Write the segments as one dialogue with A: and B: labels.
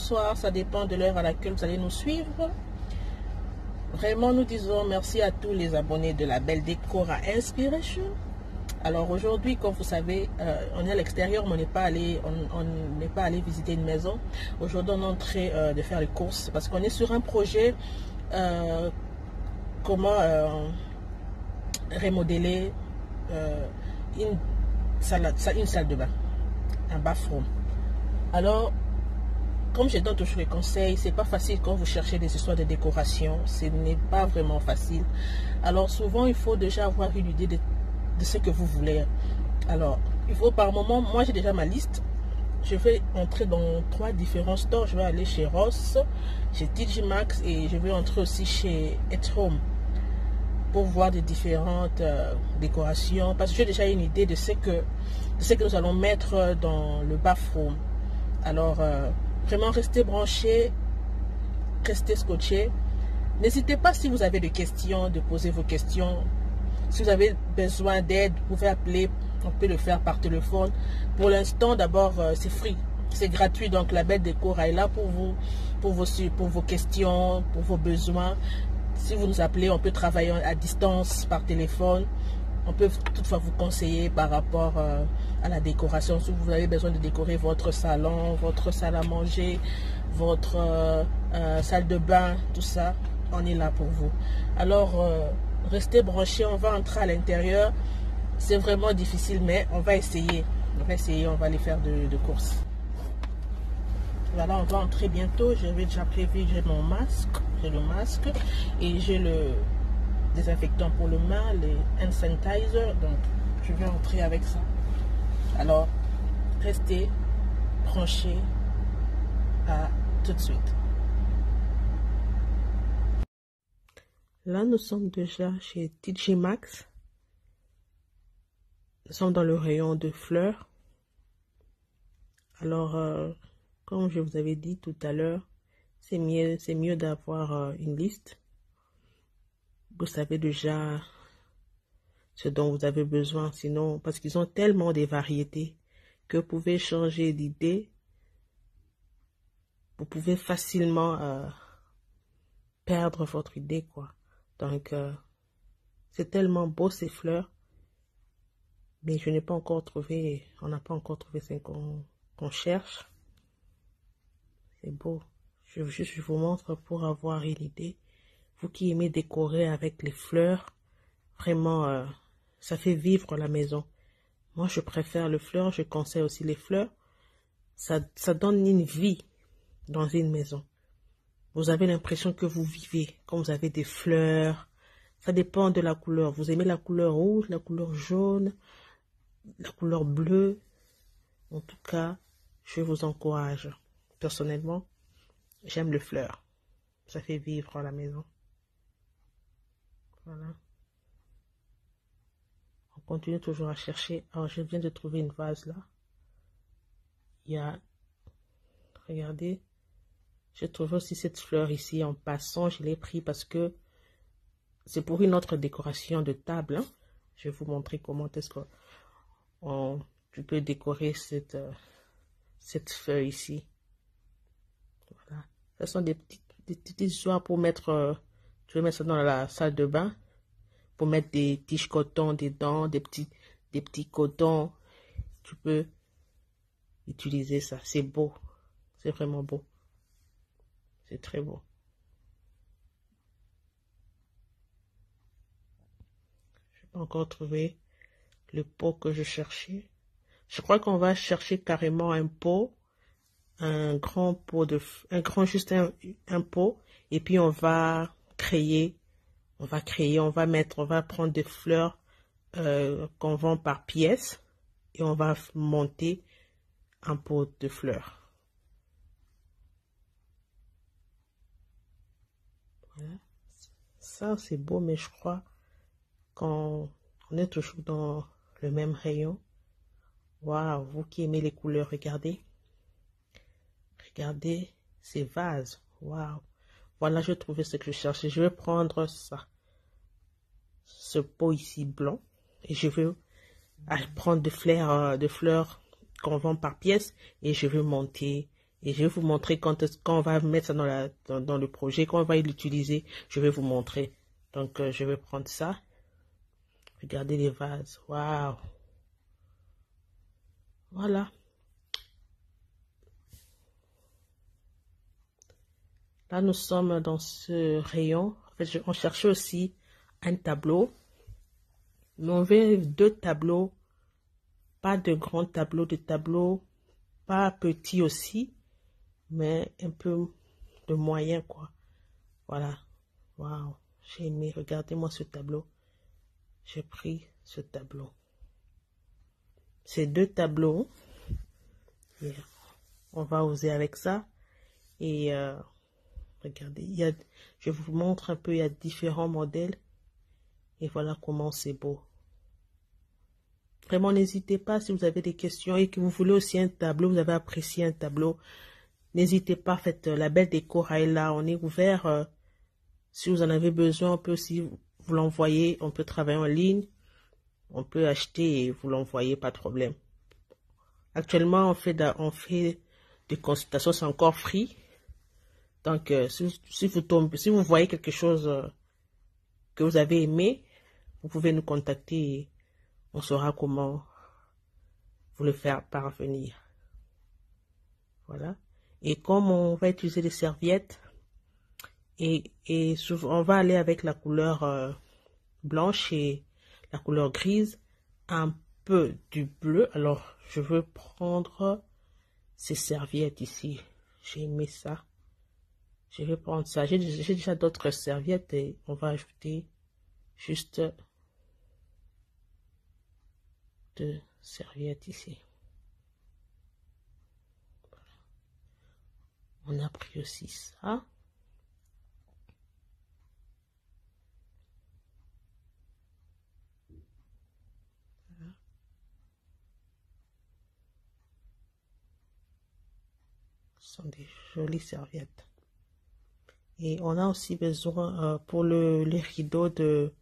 A: bonsoir, ça dépend de l'heure à laquelle vous allez nous suivre. Vraiment, nous disons merci à tous les abonnés de la Belle Décor à Inspiration. Alors aujourd'hui, comme vous savez, on est à l'extérieur, mais on n'est pas allé visiter une maison. Aujourd'hui, on est en train de faire les courses parce qu'on est sur un projet comment remodeler une salle de bain, un bathroom. Alors, comme je donne toujours les conseils, c'est pas facile quand vous cherchez des histoires de décoration. Ce n'est pas vraiment facile. Alors souvent, il faut déjà avoir une idée de ce que vous voulez. Alors, il faut par moment, moi j'ai déjà ma liste. Je vais entrer dans 3 différents stores. Je vais aller chez Ross, chez TJ Maxx et je vais entrer aussi chez At Home pour voir des différentes décorations. Parce que j'ai déjà une idée de ce que nous allons mettre dans le bathroom. Alors, vraiment restez branchés, restez scotchés. N'hésitez pas si vous avez des questions, de poser vos questions. Si vous avez besoin d'aide, vous pouvez appeler, on peut le faire par téléphone. Pour l'instant, d'abord, c'est free, c'est gratuit. Donc la Belle Décor est là pour vous, pour vos questions, pour vos besoins. Si vous nous appelez, on peut travailler à distance par téléphone. On peut toutefois vous conseiller par rapport à la décoration. Si vous avez besoin de décorer votre salon, votre salle à manger, votre salle de bain, tout ça, on est là pour vous. Alors, restez branchés, on va entrer à l'intérieur. C'est vraiment difficile, mais on va essayer. On va aller faire de courses. Voilà, on va entrer bientôt. J'avais déjà prévu, j'ai mon masque, j'ai le masque et j'ai le désinfectant pour le main, les hand sanitizer, donc je vais entrer avec ça. Alors restez branchés, à tout de suite. Là nous sommes déjà chez TJ Maxx. Nous sommes dans le rayon de fleurs. Alors comme je vous avais dit tout à l'heure, c'est mieux d'avoir une liste. Vous savez déjà ce dont vous avez besoin, sinon, parce qu'ils ont tellement de variétés que vous pouvez changer d'idée. Vous pouvez facilement perdre votre idée, quoi. Donc, c'est tellement beau ces fleurs, mais je n'ai pas encore trouvé, on n'a pas encore trouvé ce qu'on cherche. C'est beau. Je vous montre pour avoir une idée. Vous qui aimez décorer avec les fleurs, vraiment, ça fait vivre la maison. Moi, je préfère les fleurs, je conseille aussi les fleurs. Ça donne une vie dans une maison. Vous avez l'impression que vous vivez, quand vous avez des fleurs. Ça dépend de la couleur. Vous aimez la couleur rouge, la couleur jaune, la couleur bleue. En tout cas, je vous encourage. Personnellement, j'aime les fleurs. Ça fait vivre la maison. Voilà. On continue toujours à chercher. Alors, je viens de trouver une vase là. Il y a... Regardez. J'ai trouvé aussi cette fleur ici. En passant, je l'ai pris parce que c'est pour une autre décoration de table. Hein. Je vais vous montrer comment est-ce que tu peux décorer cette feuille ici. Voilà. Ce sont des petites histoires pour mettre... tu veux mettre ça dans la salle de bain. Pour mettre des tiges coton dedans, des petits cotons. Tu peux utiliser ça. C'est beau. C'est vraiment beau. C'est très beau. Je n'ai pas encore trouvé le pot que je cherchais. Je crois qu'on va chercher carrément un pot. Un grand pot juste un pot. Et puis on va créer. On va prendre des fleurs qu'on vend par pièce et on va monter un pot de fleurs. Voilà. Ça, c'est beau, mais je crois qu'on est toujours dans le même rayon. Waouh, vous qui aimez les couleurs, regardez. Regardez ces vases. Waouh. Voilà, je trouvais ce que je cherchais. Je vais prendre ça. Ce pot ici blanc. Et je vais prendre des fleurs qu'on vend par pièce. Et je vais monter Et je vais vous montrer quand on va mettre ça dans le projet, quand on va l'utiliser, je vais vous montrer. Donc, je vais prendre ça. Regardez les vases. Waouh! Voilà. Là, nous sommes dans ce rayon. En fait, on cherchait aussi un tableau. Mais on veut 2 tableaux. Pas de grands tableaux, de tableaux pas petits aussi, mais un peu de moyen, quoi. Voilà. Waouh. J'ai aimé. Regardez-moi ce tableau. J'ai pris ce tableau. Ces 2 tableaux. Yeah. On va oser avec ça. Et regardez, je vous montre un peu, il y a différents modèles. Et voilà comment c'est beau. Vraiment, n'hésitez pas si vous avez des questions et que vous voulez aussi un tableau, vous avez apprécié un tableau. N'hésitez pas, faites la belle déco est là. On est ouvert. Si vous en avez besoin, on peut aussi vous l'envoyer. On peut travailler en ligne. On peut acheter et vous l'envoyer, pas de problème. Actuellement, on fait des consultations, c'est encore free. Donc, si vous voyez quelque chose que vous avez aimé, vous pouvez nous contacter et on saura comment vous le faire parvenir. Voilà. Et comme on va utiliser des serviettes, et souvent, on va aller avec la couleur blanche et la couleur grise, un peu du bleu. Alors, je veux prendre ces serviettes ici. J'ai aimé ça. Je vais prendre ça. J'ai déjà d'autres serviettes et on va ajouter juste 2 serviettes ici. Voilà. On a pris aussi ça. Voilà. Ce sont des jolies serviettes. Et on a aussi besoin pour les rideaux de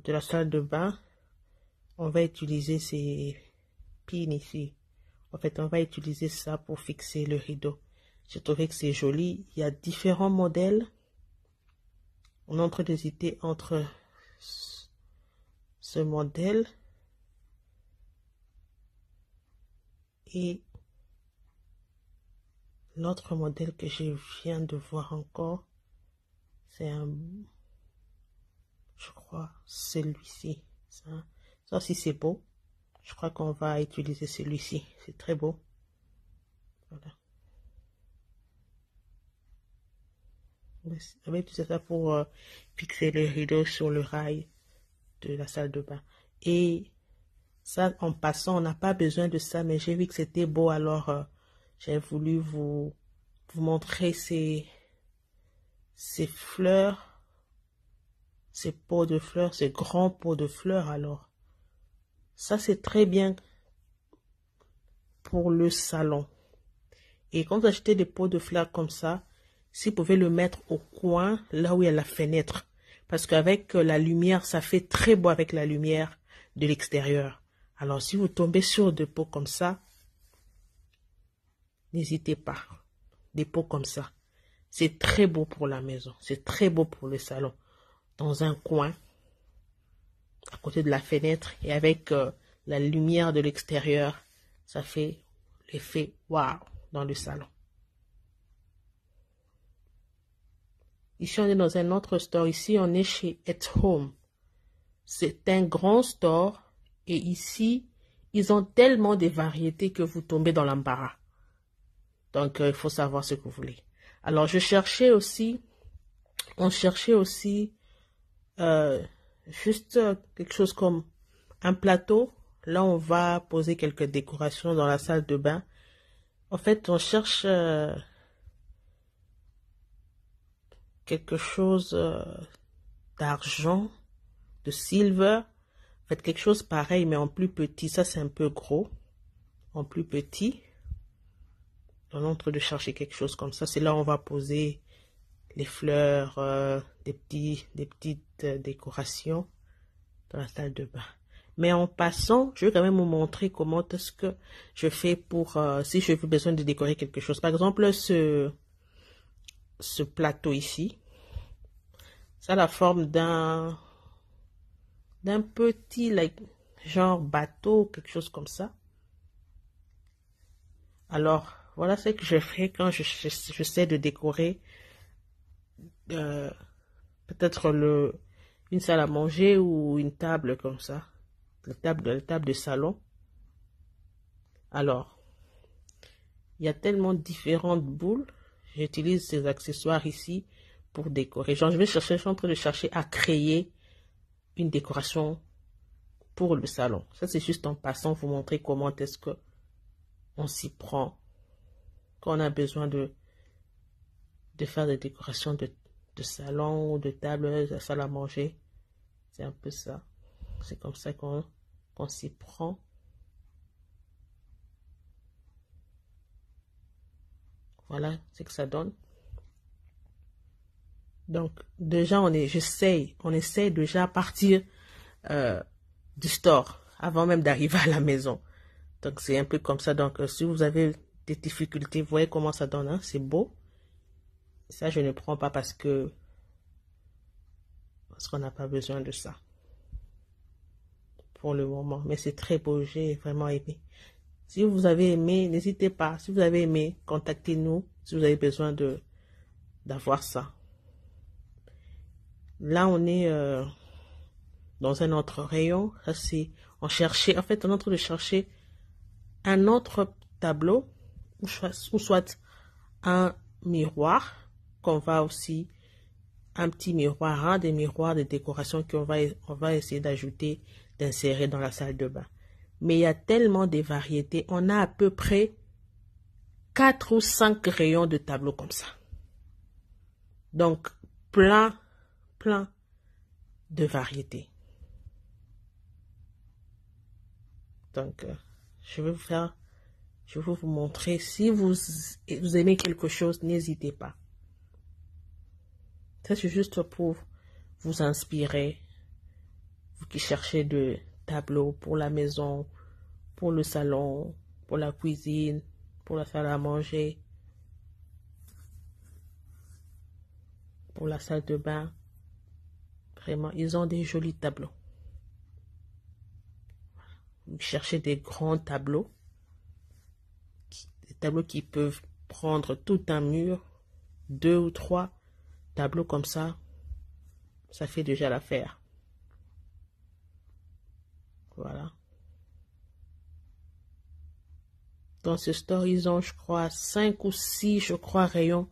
A: la salle de bain. On va utiliser ces pins ici. En fait, on va utiliser ça pour fixer le rideau. J'ai trouvé que c'est joli. Il y a différents modèles. On est en train d'hésiter entre ce modèle et l'autre modèle que je viens de voir encore. C'est je crois, celui-ci. Ça aussi c'est beau. Je crois qu'on va utiliser celui-ci. C'est très beau. Voilà. On va utiliser ça pour fixer le rideau sur le rail de la salle de bain. Et ça, en passant, on n'a pas besoin de ça, mais j'ai vu que c'était beau, alors j'ai voulu vous montrer ces fleurs, ces pots de fleurs, ces grands pots de fleurs. Alors, ça c'est très bien pour le salon. Et quand vous achetez des pots de fleurs comme ça, si vous pouvez le mettre au coin, là où il y a la fenêtre. Parce qu'avec la lumière, ça fait très beau avec la lumière de l'extérieur. Alors, si vous tombez sur des pots comme ça, n'hésitez pas. Des pots comme ça. C'est très beau pour la maison. C'est très beau pour le salon. Dans un coin, à côté de la fenêtre, et avec la lumière de l'extérieur, ça fait l'effet waouh dans le salon. Ici, on est dans un autre store. Ici, on est chez At Home. C'est un grand store. Et ici, ils ont tellement de variétés que vous tombez dans l'embarras. Donc, il faut savoir ce que vous voulez. Alors, on cherchait aussi juste quelque chose comme un plateau. Là, on va poser quelques décorations dans la salle de bain. En fait, on cherche quelque chose d'argent, de silver. En fait, quelque chose pareil, mais en plus petit. Ça, c'est un peu gros. En plus petit. On est en train de chercher quelque chose comme ça. C'est là où on va poser les fleurs, des petites décorations dans la salle de bain. Mais en passant, je vais quand même vous montrer comment est-ce que je fais pour, si j'ai besoin de décorer quelque chose. Par exemple, ce plateau ici, ça a la forme d'un petit, like, genre bateau, quelque chose comme ça. Alors, voilà ce que je fais quand j'essaie de décorer peut-être une salle à manger ou une table comme ça, la table de salon. Alors, il y a tellement différentes boules. J'utilise ces accessoires ici pour décorer. Genre, je suis en train de chercher à créer une décoration pour le salon. Ça, c'est juste en passant, vous montrer comment est-ce que on s'y prend quand on a besoin de faire des décorations de salon ou de table, de salle à manger. C'est un peu ça. C'est comme ça qu'on s'y prend. Voilà ce que ça donne. Donc, déjà, on essaye déjà à partir du store avant même d'arriver à la maison. Donc, c'est un peu comme ça. Donc, si vous avez des difficultés, vous voyez comment ça donne, hein? C'est beau. Ça, je ne prends pas parce qu'on n'a pas besoin de ça pour le moment. Mais c'est très beau, j'ai vraiment aimé. Si vous avez aimé, n'hésitez pas. Si vous avez aimé, contactez-nous si vous avez besoin d'avoir ça. Là, on est dans un autre rayon. Ça, c'est, on cherchait, en fait, on est en train de chercher un autre tableau ou soit un miroir qu'on va aussi, un petit miroir, hein, des miroirs de décoration qu'on va essayer d'ajouter, d'insérer dans la salle de bain. Mais il y a tellement de variétés. On a à peu près 4 ou 5 rayons de tableaux comme ça. Donc, plein de variétés. Donc, je vais vous montrer. Si vous aimez quelque chose, n'hésitez pas. Ça, c'est juste pour vous inspirer. Vous qui cherchez de tableaux pour la maison, pour le salon, pour la cuisine, pour la salle à manger, pour la salle de bain. Vraiment, ils ont des jolis tableaux. Vous cherchez des grands tableaux. Des tableaux qui peuvent prendre tout un mur. 2 ou 3 tableaux comme ça. Ça fait déjà l'affaire. Voilà. Dans ce store, ils ont, je crois, 5 ou 6, je crois, rayons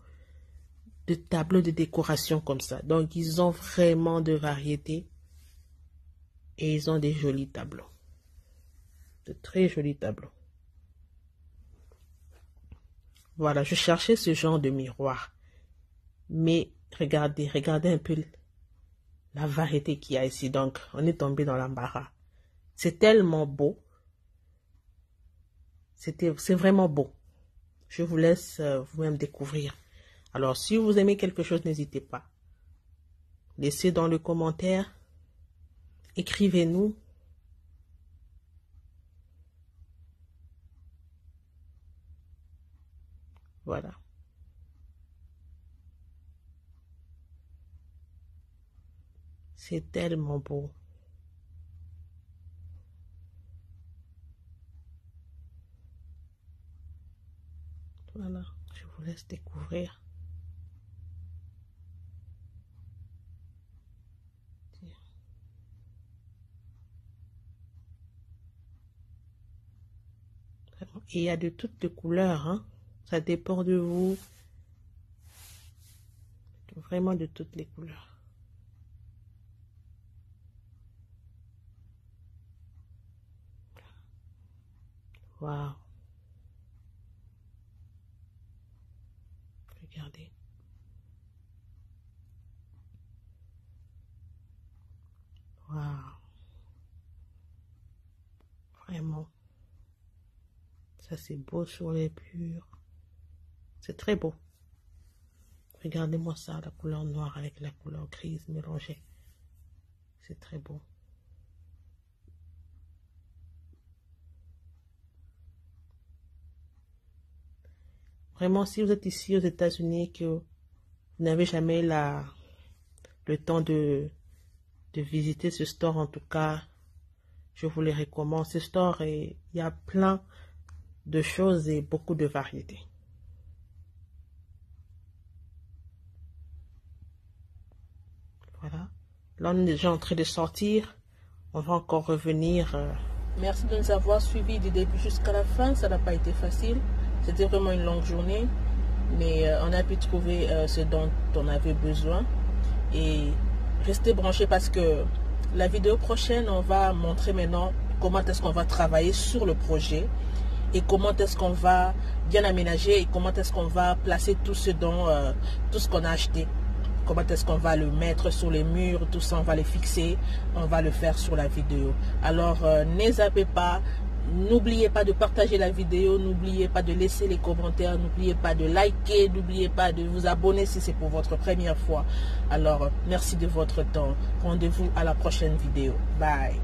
A: de tableaux de décoration comme ça. Donc, ils ont vraiment de variétés. Et ils ont des jolis tableaux. De très jolis tableaux. Voilà, je cherchais ce genre de miroir. Mais regardez un peu la variété qu'il y a ici. Donc, on est tombé dans l'embarras. C'est tellement beau. C'est vraiment beau. Je vous laisse vous-même découvrir. Alors, si vous aimez quelque chose, n'hésitez pas. Laissez dans le commentaire. Écrivez-nous. Voilà. C'est tellement beau. Voilà, je vous laisse découvrir. Et il y a de toutes les couleurs, hein. Ça dépend de vous. Vraiment de toutes les couleurs. Waouh. Regardez. Waouh. Vraiment. Ça, c'est beau sur les murs. C'est très beau. Regardez-moi ça, la couleur noire avec la couleur grise mélangée. C'est très beau. Vraiment, si vous êtes ici aux États-Unis, que vous n'avez jamais le temps de visiter ce store, en tout cas, je vous les recommande. Ce store, il y a plein de choses et beaucoup de variétés. Voilà. Là, on est déjà en train de sortir. On va encore revenir. Merci de nous avoir suivis du début jusqu'à la fin. Ça n'a pas été facile. C'était vraiment une longue journée. Mais on a pu trouver ce dont on avait besoin. Et restez branchés parce que la vidéo prochaine, on va montrer maintenant comment est-ce qu'on va travailler sur le projet. Et comment est-ce qu'on va bien aménager et comment est-ce qu'on va placer tout ce qu'on a acheté. Comment est-ce qu'on va le mettre sur les murs, tout ça, on va les fixer, on va le faire sur la vidéo. Alors, ne zappez pas, n'oubliez pas de partager la vidéo, n'oubliez pas de laisser les commentaires, n'oubliez pas de liker, n'oubliez pas de vous abonner si c'est pour votre première fois. Alors, merci de votre temps. Rendez-vous à la prochaine vidéo. Bye.